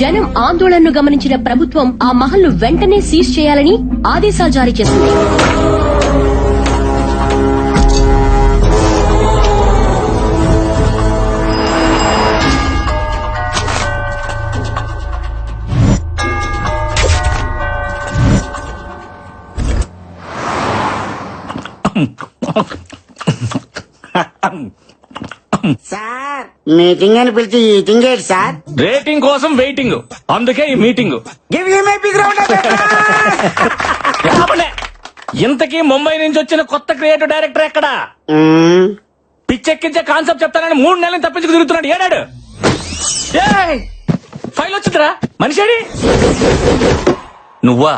జనం ఆందోళనను గమనించిన ప్రభుత్వం ఆ మహల్ ను వెంటనే సీజ్ చేయాలని ఆదేశాలు జారీ చేసింది. సార్ మీటింగ్ అని పిలిచి ఈటింగ్ ఏంటి సార్? రేటింగ్ కోసం వెయిటింగ్, అందుకే ఈ meeting. Give you my big round of ఇంతకీ ముంబై నుంచి వచ్చిన కొత్త క్రియేటివ్ డైరెక్టర్ ఎక్కడా? పిచ్చెక్కించే కాన్సెప్ట్ చెప్తానని 3 నెలలు తప్పించుకు తిరుగుతున్నాడు. ఏడాడు ఫైల్ వచ్చిందిరా, మనిషి నువ్వా?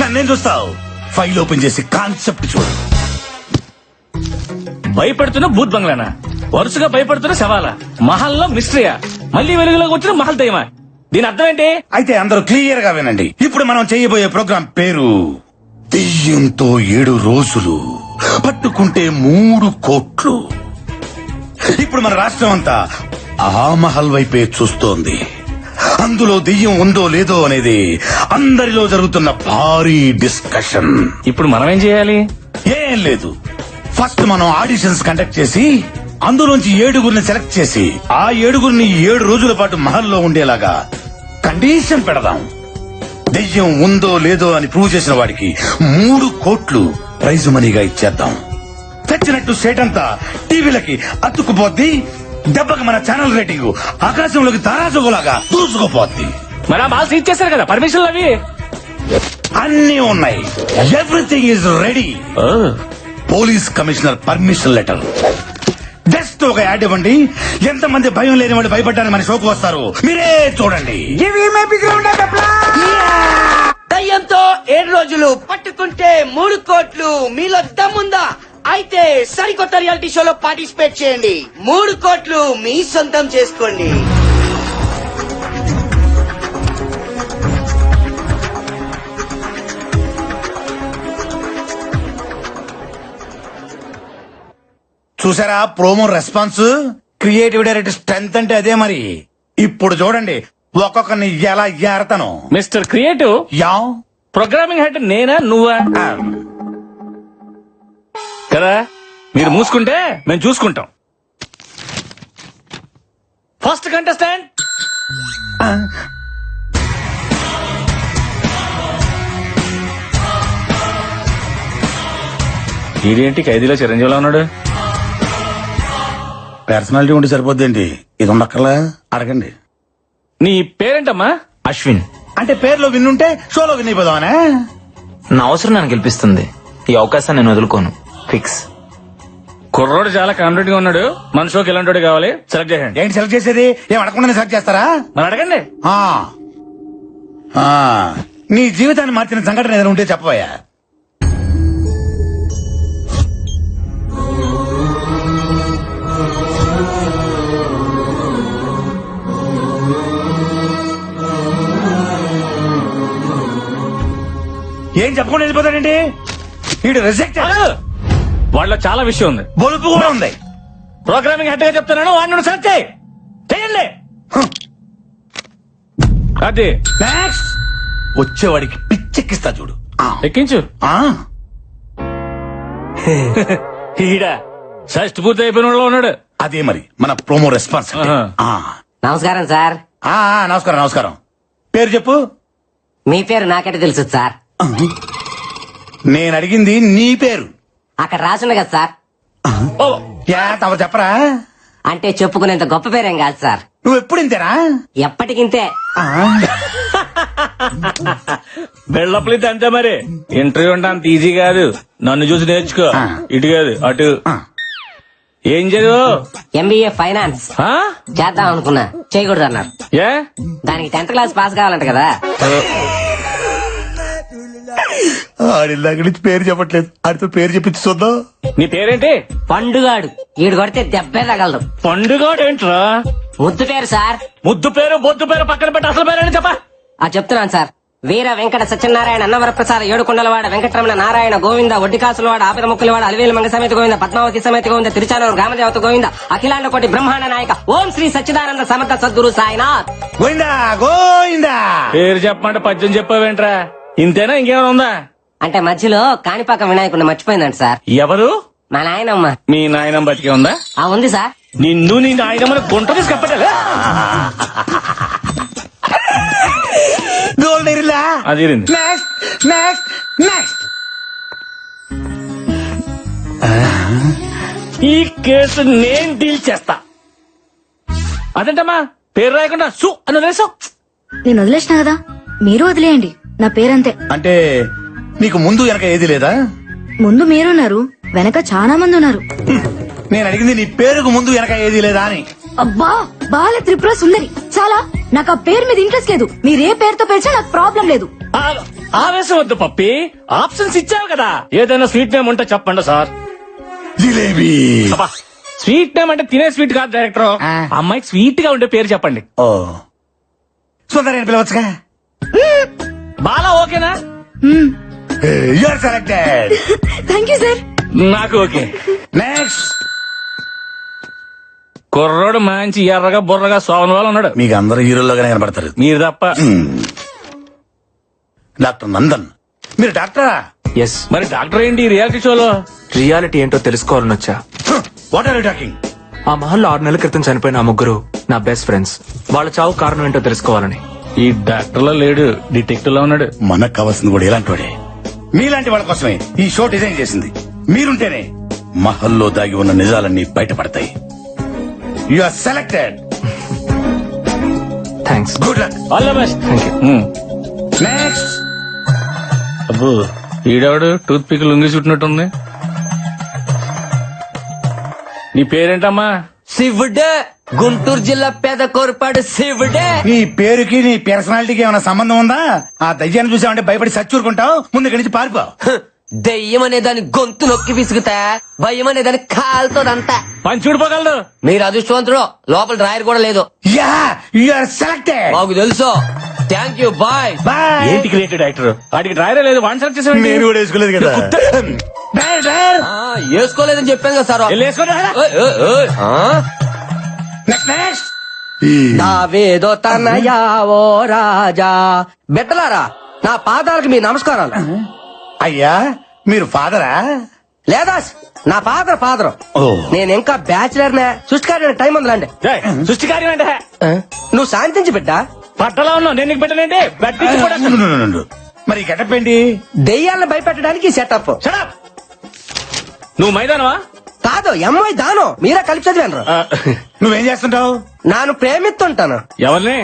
నన్నేం చూస్తావు? ఫైల్ ఓపెన్ చేసి కాన్సెప్ట్ చూడు. భయపెడుతున్న భూత్ బంగ్లానా? వరుసగా భయపడుతున్న శవాలా? మహల్లో మిస్టరీయా? మళ్ళీ వెలుగులోకి వచ్చిన మహల్ దయ్యమా? దీని అర్థం ఏంటి? అయితే అందరూ క్లియర్ గా వినండి. ఇప్పుడు మనం చేయబోయే ప్రోగ్రాం పేరు దెయ్యంతో 7 రోజులు, పట్టుకుంటే 3 కోట్లు. ఇప్పుడు మన రాష్ట్రం అంతా ఆ మహల్ వైపే చూస్తోంది. అందులో దెయ్యం ఉందో లేదో అనేది అందరిలో జరుగుతున్న భారీ డిస్కషన్. ఇప్పుడు మనం ఏం చేయాలి? ఏం లేదు, ఫస్ట్ మనం ఆడిషన్స్ కండక్ట్ చేసి అందులోంచి 7గురిని సెలెక్ట్ చేసి ఆ 7గురిని 7 రోజుల పాటు మహల్లో ఉండేలాగా కండిషన్ పెడదాం. దెయ్యం ఉందో లేదో అని ప్రూవ్ చేసిన వాడికి 3 కోట్లు ప్రైజ్ మనీగా ఇచ్చేద్దాం. తెచ్చినట్టు స్టేట్ అంతా టీవీలకి అతుక్కుపోద్ది. దెబ్బకి మన ఛానల్ రేటింగ్ ఆకాశంలోకి తారాజుగులాగా దూసుకుపోద్ది. మరి ఆ మాల్స్ ఇచ్చేసారు కదా, పర్మిషన్లు అవి అన్నీ ఉన్నాయి. Everything is ready. Police commissioner permission letter. Just ఒక యాడ్ ఇవ్వండి. ఎంతమంది భయం లేని వాళ్ళు భయపడ్డానికి మన షోకు వస్తారు, మీరే చూడండి. Give you my big round of దయ్యంతో 7 రోజులు, పట్టుకుంటే 3 కోట్లు. మీలో దమ్ముందా? అయితే సరికొత్త రియాలిటీ షోలో పార్టిసిపేట్ చేయండి. 3 కోట్లు మీ సొంతం చేసుకోండి. చూసారా promo response? Creative director strength అంటే అదే మరి. ఇప్పుడు చూడండి ఒక్కొక్కరిని ఎలా ఏరతాను. మిస్టర్ క్రియేటివ్, యా ప్రోగ్రామింగ్ హెడ్ నేనా నువ్వా? కదా, మీరు మూసుకుంటే మేము చూసుకుంటాం. ఫస్ట్ కంటెస్టెంట్ ఇదేంటి ఖైదీలో చిరంజీవిలో ఉన్నాడు? పర్సనాలిటీ ఉంటే సరిపోద్దేంటి, ఇది ఉండక్కర్లా? అడగండి. నీ పేరేంటమ్మా? అశ్విన్. అంటే పేరులో విన్నుంటే షోలో విన్ అయిపోదామనే. నా అవసరం నన్ను గెలిపిస్తుంది. ఈ అవకాశాన్ని నేను వదులుకోను. ఫిక్స్. కుర్రోడు చాలా కాన్ఫిడెంట్ గా ఉన్నాడు. మన షోకి ఎలాంటి కావాలి సెలెక్ట్ చేయండి. ఏంటి సెలెక్ట్ చేసేది? ఏం అడగకుండా సెలెక్ట్ చేస్తారా? మరి అడగండి. నీ జీవితాన్ని మార్చిన సంఘటన ఏదైనా ఉంటే చెప్పబోయా. ఏం చెప్పకుండా వెళ్ళిపోతాడండి వీడు. రిజెక్ట్. వాళ్ళ చాలా విషయం ఉంది, బొలుపు కూడా ఉంది. ప్రోగ్రామింగ్ హెడ్ గా చెప్తున్నాను, వాడిని సెలెక్ట్ చేయండి. అది నెక్స్ట్ వచ్చేవాడికి పిచ్చెక్కిస్తా చూడు. ఎక్కించు. ఈడ షష్ట్ పూర్తి అయిపోయిన వాళ్ళు ఉన్నాడు. అదే మరి మన ప్రోమో రెస్పాన్స్. నమస్కారం సార్. నమస్కారం నమస్కారం. పేరు చెప్పు. మీ పేరు నాకంటే తెలుసు సార్. నేను అడిగింది నీ పేరు. అక్కడ రాసుంది కదా సార్. తమ చెప్పరా? అంటే చెప్పుకునేంత గొప్ప పేరేం కాదు సార్. నువ్వు ఎప్పుడు ఇంతేనా? ఎప్పటికింతే. బెళ్ళప్పలితే అంతే మరి. ఇంటర్వ్యూ అంటే అంత ఈజీ కాదు. నన్ను చూసి నేర్చుకో. ఇటు కాదు అటు. ఏం చదువు? MBA ఫైనాన్స్ చేద్దాం అనుకున్నా, చేయకూడదు అన్నారు. ఏ? దానికి 10th క్లాస్ పాస్ కావాలంట కదా. ఆడిల్లాగ నుంచి పేరు చెప్పట్లేదు, ఆడితో పేరు చెప్పించి చూద్దాం. నీ పేరేంటి? పండుగాడు. ఈడు కొడితే దెబ్బే తగలదు. పండుగాడు ఏంట్రా? ముద్దు పేరు సార్. ముద్దు పేరు బొద్దు పేరు పక్కన పెట్టి అసలు పేరు చెప్పా. చెప్తున్నాను సార్. వీర వెంకట సత్యనారాయణ అన్నవరప్రసాద ఏడుకొండలవాడ వెంకటరమణ నారాయణ గోవింద ఒడ్డికాసులవాడ ఆపిర ముక్కులవాడ అలివేలు మంగ సమేత గోవింద పద్మావతి సమేత గోవింద తిరుచానూరు గ్రామదేవత గోవింద అఖిలాండ కోటి బ్రహ్మాండ నాయక ఓం శ్రీ సచ్చిదానంద సమర్థ సద్గురు సాయినాథ్. గోయిందా గోయిందా. పేరు చెప్పమంటే పద్యం చెప్పావేంట్రా? ఇంతేనా ఇంకేమైనా ఉందా? అంటే మధ్యలో కాణిపాక వినాయకుడిని మర్చిపోయిందంట సార్. ఎవరు? మా నాయనమ్మ. మీ నాయనమ్మ బతికే ఉందా? ఉంది సార్. నిన్ను నీ నాయనమ్మని గుంట తీసి కప్పటలే. గోల్డ్ ఎరిలా. అది ఇరింది. Next next next. ఈ కేసు నేను డీల్ చేస్తా. అదేంటమ్మా పేరు రాయకుండా సు అని వదిలేసావు? నేను వదిలేసిన కదా, మీరు వదిలేయండి. నా పేరంతే. అంటే నీకు ముందు వెనక ఏది లేదా? ముందు మీరున్నారు, వెనక చాలా మంది ఉన్నారు. నేను అడిగింది నీ పేరుకు ముందు వెనక ఏది లేదా అని. అబ్బా, బాల త్రిపుర సుందరి. చాలా, నాకు ఆ పేరు మీద ఇంట్రెస్ట్ లేదు. మీరే పేరుతో పిలిచినా నాకు ప్రాబ్లం లేదు. ఆవేశం వద్దు పప్పి, ఆప్షన్స్ ఇచ్చావు కదా. ఏదైనా స్వీట్ నేమ్ ఉంటే చెప్పండి సార్. జిలేబీ. స్వీట్ నేమ్ అంటే తినే స్వీట్ కాదు డైరెక్టర్. అమ్మాయికి స్వీట్ గా ఉండే పేరు చెప్పండి. ఓ సుందరి అని పిలవచ్చుగా. బాలా ఓకేనా? You are selected. Thank you sir. నాకు ఓకే. నెక్స్ట్. కుర్రోడు మంచి ఎర్రగా బుర్రగా సోమన్ వాళ్ళు ఉన్నాడు. మీకు అందరు హీరోలుగానే కనబడతారు. మీరు తప్ప. డాక్టర్ నందన్. మీరు డాక్టరా? ఎస్. మరి డాక్టర్ ఏంటి రియాలిటీ షోలో? రియాలిటీ ఏంటో తెలుసుకోవాలని వచ్చా. What are you talking? ఆ మహల్లో 6 నెలల క్రితం చనిపోయిన ఆ ముగ్గురు నా బెస్ట్ ఫ్రెండ్స్. వాళ్ళ చావు కారణం ఏంటో తెలుసుకోవాలని. ఈ డాక్టర్ లో లేడు, డిటెక్టివ్ లో ఉన్నాడు. మనకు కావాల్సింది కూడా ఇలాంటి వాడే. మీలాంటి వాళ్ళ కోసమే ఈ షో డిజైన్ చేసింది. మీరుంటేనే మహల్లో దాగి ఉన్న నిజాలన్నీ బయటపడతాయి. You are selected. Thanks. Good luck. All the best. Thank you. Next. అబ్బో ఈడవాడు టూత్ పిక్ లుంగి చుట్టినట్టుంది. నీ పేరేంటమ్మా? శివుడే. గుంటూరు జిల్లా పేద కోరపాడు శివుడే. నీ పేరుకి నీ పర్సనాలిటీకి ఏమైనా సంబంధం ఉందా? ఆ దయ్యాన్ని చూసావంటే భయపడి సచ్చూరుకుంటావు. ముందు ఇక్కడి నుంచి పారిపో. దెయ్యం అనే దాని గొంతు నొక్కి విసుగుతా, భయం అనే దాని కాలుతోదంతా. పని చూడిపోగలడు. మీరు అదృష్టవంతుడు, లోపల డ్రాయర్ కూడా లేదు. Yeah, you are selected. మాకు తెలుసు. Thank you, bye. బాయ్. ఏంటి క్రియేటెడ్ యాక్టర్? వాడికి డ్రైరే లేదు, వన్ సెలెక్ట్ చేసాడు. నేను కూడా వేసుకోలేదు కదా. Driver, driver. వేసుకోలేదని చెప్పాను కదా సార్. Next next. నావేదో తనయా ఓ రాజా. బిడ్డలారా, నా పాదాలకు మీ నమస్కారాలు. అయ్యా మీరు ఫాదరా? లేదా నా ఫాదర్. ఓ. నేను ఇంకా బ్యాచిలర్ నే. సృష్టికారి టైం ఉందిలాండి. సృష్టి కార్యం అంటే నువ్వు శాంతించి బిడ్డ. పట్టలో ఉన్నావు, నేను నీకు పెట్టలేంటి? మరి గెటప్ ఏంటి? దెయ్యాలను భయపెట్టడానికి సెటప్. నువ్వు మైదానవా? కాదు, ఎంఐ దాను. మీరే కలిపి చదివాను. నువ్వేం చేస్తుంటావు? నాను ప్రేమిస్తుంటాను ఎవరిని?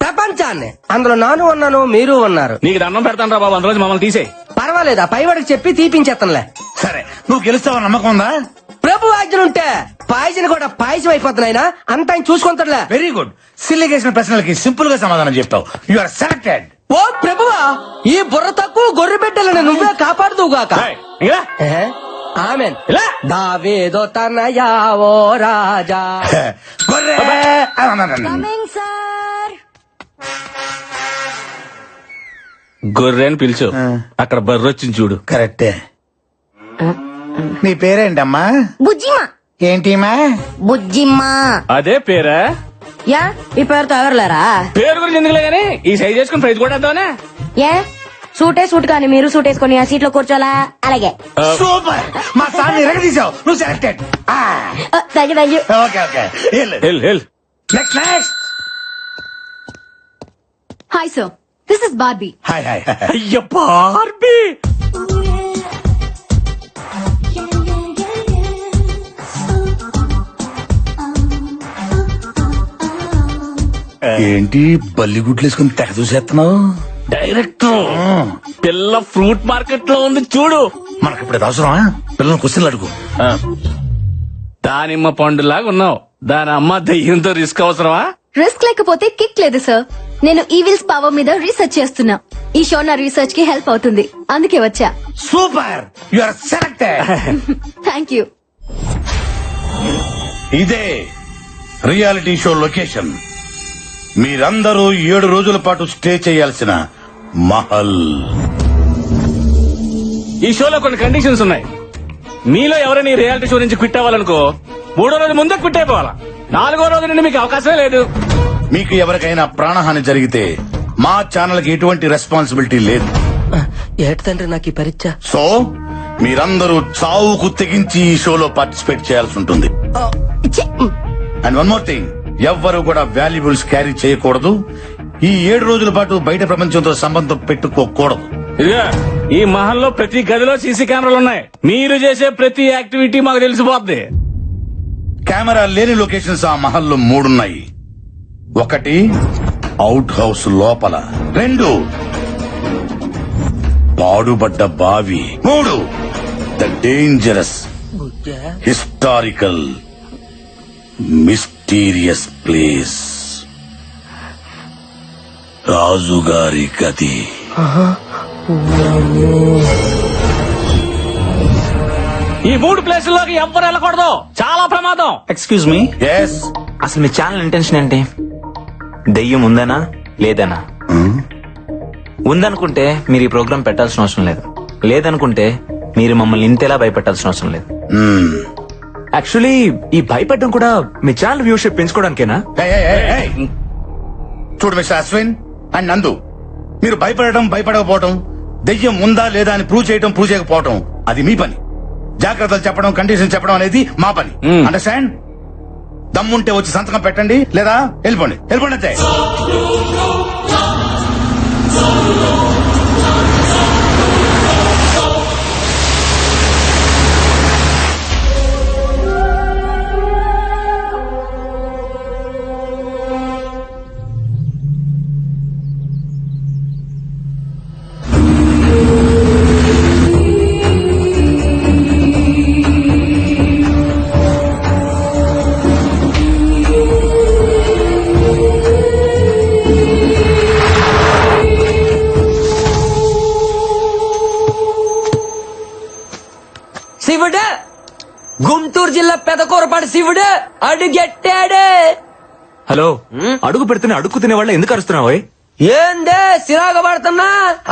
ప్రపంచాన్ని. అందులో నాను ఉన్నాను, మీరు ఉన్నారు. నీకు దండం పెడతాను రా బాబు, అందులో మమ్మల్ని తీసేయి. పర్వాలేదు, ఆ పైవాడికి చెప్పి తీపించేస్తానులే. సరే, నువ్వు గెలుస్తావని నమ్మకం ఉందా? ప్రభు ఆజ్ఞలుంటే పాయసం కూడా పాయసం అయిపోతున్నాయినా అంత ఆయన చూసుకుంటాడులే. Very good. సిల్లిగేసిన ప్రశ్నలకి సింపుల్ గా సమాధానం చెప్తావు. You are selected. ఓ ప్రభువా, ఈ బుర్ర తక్కువ గొర్రె బిడ్డలను నువ్వే కాపాడుదువుగాక. ఏయ్, ఇలా. ఆమెన్. ఇలా. దావేదో తనయా ఓ రాజా. గొర్రె. సార్, గొర్రె అని పిలిచు. అక్కడ బర్రె వచ్చింది చూడు. కరెక్టే. నీ పేరేంటమ్మా? బుజ్జిమా. ఏంటిమా? బుజ్జిమా. అదే పేరా? యా, ఈ పేరుతో ఎవరులేరా? పేరు గురించి ఎందుకులే గానీ ఈ సైజ్ చేసుకుని ప్రైజ్ కూడా వద్దామనే. ఏ సూట్ కానీ మీరు సూట్ వేసుకొని ఆ సీట్ లో కూర్చోలా? అలాగే. సూపర్. మా సార్ ఎరగదీసావు. నువ్వు selected. Thank you. Okay okay. Next next. Hi sir, this is Barbie. Hi hi. అయ్య బార్బీ. ఏంటి బల్లిగుడ్లు వేసుకుని తెగ చూసేస్తున్నావు? డైరెక్టర్, పిల్ల ఫ్రూట్ మార్కెట్ లో ఉంది చూడు. మనకి ఇప్పుడు అవసరమా? పిల్లలు క్వశ్చన్లు అడుగు. దానిమ్మ పండులాగా ఉన్నావు. దాని అమ్మ దయ్యంతో రిస్క్ అవసరమా? రిస్క్ లేకపోతే కిక్ లేదు సార్. నేను ఈవిల్స్ పవర్ మీద రీసెర్చ్ చేస్తున్నా. ఈ షో నా రీసెర్చ్ కి హెల్ప్ అవుతుంది, అందుకే వచ్చా. Super. You are selected. Thank you. ఇదే రియాలిటీ షో లొకేషన్. మీరందరూ 7 రోజుల పాటు స్టే చేయాల్సిన మహల్. ఈ షోలో కొన్ని కండిషన్స్ ఉన్నాయి. మీలో ఎవరైనా ఈ రియాలిటీ షో నుంచి క్విట్ అవ్వాలనుకో 3వ రోజు ముందే క్విట్ అయిపోవాలా. 4వ రోజు నుండి మీకు అవకాశమే లేదు. మీకు ఎవరికైనా ప్రాణహాని జరిగితే మా ఛానల్ కి ఎటువంటి రెస్పాన్సిబిలిటీ లేదు. ఏటి తండ్రి నాకు ఈ పరీక్ష. సో మీరందరూ చావుకు తెగించి ఈ షోలో పార్టిసిపేట్ చేయాల్సి ఉంటుంది. అండ్ వన్ మోర్ థింగ్, ఎవ్వరూ కూడా వాల్యుబుల్స్ క్యారీ చేయకూడదు. ఈ 7 రోజుల పాటు బయట ప్రపంచంతో సంబంధం పెట్టుకోకూడదు. ఇదిగా ఈ మహల్లో ప్రతి గదిలో సీసీ కెమెరాలు ఉన్నాయి. మీరు చేసే ప్రతి యాక్టివిటీ మాకు తెలిసిపోద్ది. కెమెరా లేని లొకేషన్స్ ఆ మహల్లో 3 ఉన్నాయి. 1 అవుట్ హౌస్ లోపల, 2 పాడుబడ్డ బావి, 3 the dangerous historical mysterious place, రాజుగారి గది. ఈ 3 ప్లేసుల్లోకి ఎవ్వరు వెళ్ళకూడదు. చాలా ప్రమాదం. ఎక్స్క్యూజ్ మీ, ఎస్ అసలు మీ ఛానల్ ఇంటెన్షన్ ఏంటి? దెయ్యం ఉందనా లేదనా? ఉందనుకుంటే మీరు ఈ ప్రోగ్రామ్ పెట్టాల్సిన అవసరం లేదు. లేదనుకుంటే మీరు మమ్మల్ని ఇంతేలా భయపెట్టాల్సిన అవసరం లేదు. యాక్చువల్లీ ఈ భయపెట్టడం కూడా మీ ఛానల్ వ్యూషిప్ పెంచుకోవడానికేనా? చూడు మిస్టర్ అశ్విన్ అండ్ నందు, మీరు భయపడకపోవటం, దెయ్యం ఉందా లేదా అని ప్రూవ్ చేయకపోవటం అది మీ పని. జాగ్రత్తలు చెప్పడం, కండిషన్ చెప్పడం అనేది మా పని. అండర్స్టాండ్? దమ్ముంటే వచ్చి సంతకం పెట్టండి, లేదా వెళ్ళిపోండి అంతే. శివుడు, గుంటూరు జిల్లా పెదకూరపాడు శివుడు అడుగెట్టాడు. హలో, అడుగు పెడుతున్న అడుగు తినే వాళ్ళు ఎందుకు అరుస్తున్నావు? ఏందే సిరాగ పడుతున్నా?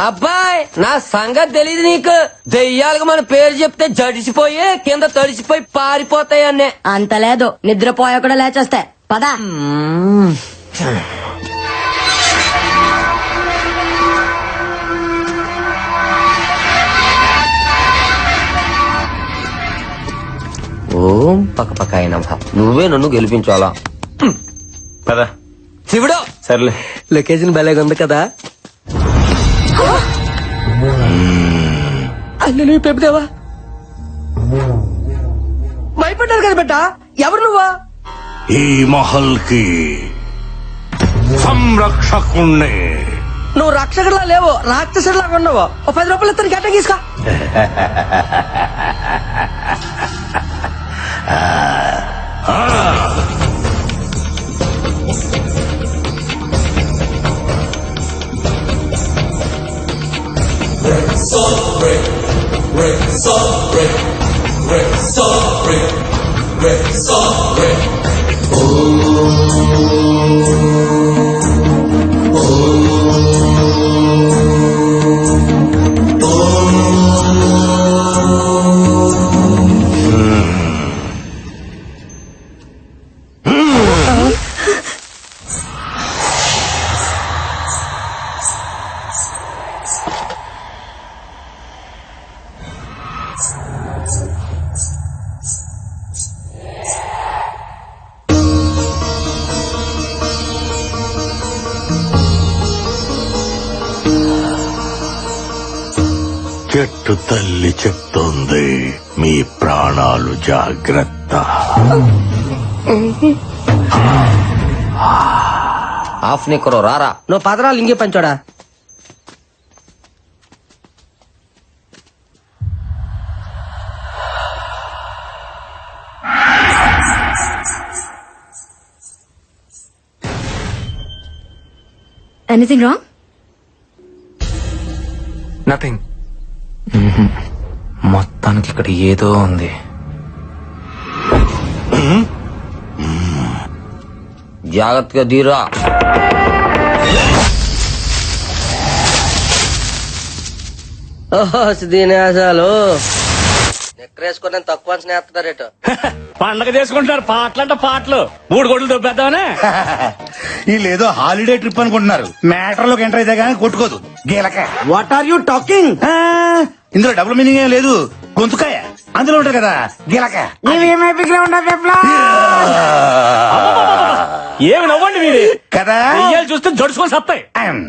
అబ్బాయి, నా సంగతి తెలీదు నీకు. దెయ్యాలకు మన పేరు చెప్తే జడిసిపోయి కింద తడిసిపోయి పారిపోతాయన్నే. అంత లేదు, నిద్రపోయా కూడా లేచేస్తే పదా. ఓం పక్క అయినా నువ్వే నన్ను గెలిపించాలా? కదా శివుడు, సర్లే. లొకేషన్ భలేగా ఉంది కదా. అల్లు నువ్వు పెప్పుదేవా భయపడ్డారు కదా బిడ్డ. ఎవరు నువ్వా? ఈ మహల్ కి సంరక్షకుణ్ణి. నువ్వు రక్షకుడిలా లేవు, రాక్షసుడిలాగా ఉన్నావు. ఓ 10 రూపాయలు ఇస్తాను, గట్ట తీసుకో. చెట్టు తల్లి చెప్తోంది, మీ ప్రాణాలు జాగ్రత్త. ఆఫ్ నిక్కరో రారా. నువ్వు పదరాలు ఇంకే పంచోడా. Anything wrong? నథింగ్. మొత్తానికి ఇక్కడ ఏదో ఉంది. జాగ్రత్తగా దీరా. ఓహో దీనేసాలు నెక్కరేసుకుని తక్కువ స్నేహితుడారేట పండగ చేసుకుంటున్నారు పాటలంట పాటలు 3 కోట్లు దొబ్బేద్దామనే వీళ్ళేదో హాలిడే ట్రిప్ అనుకుంటున్నారు మ్యాటర్ లోకి ఎంటర్ అయితే గానీ కొట్టుకోదు గీలక వాట్ ఆర్ యూ టాకింగ్? ఇందులో డబుల్ మీనింగ్ ఏం లేదు గొంతుకాయ అందులో ఉంటది కదా గీలక ఏమి నవ్వండి మీరు కదా దెయ్యాలు చూస్తే జడుచుకొని సత్తాయి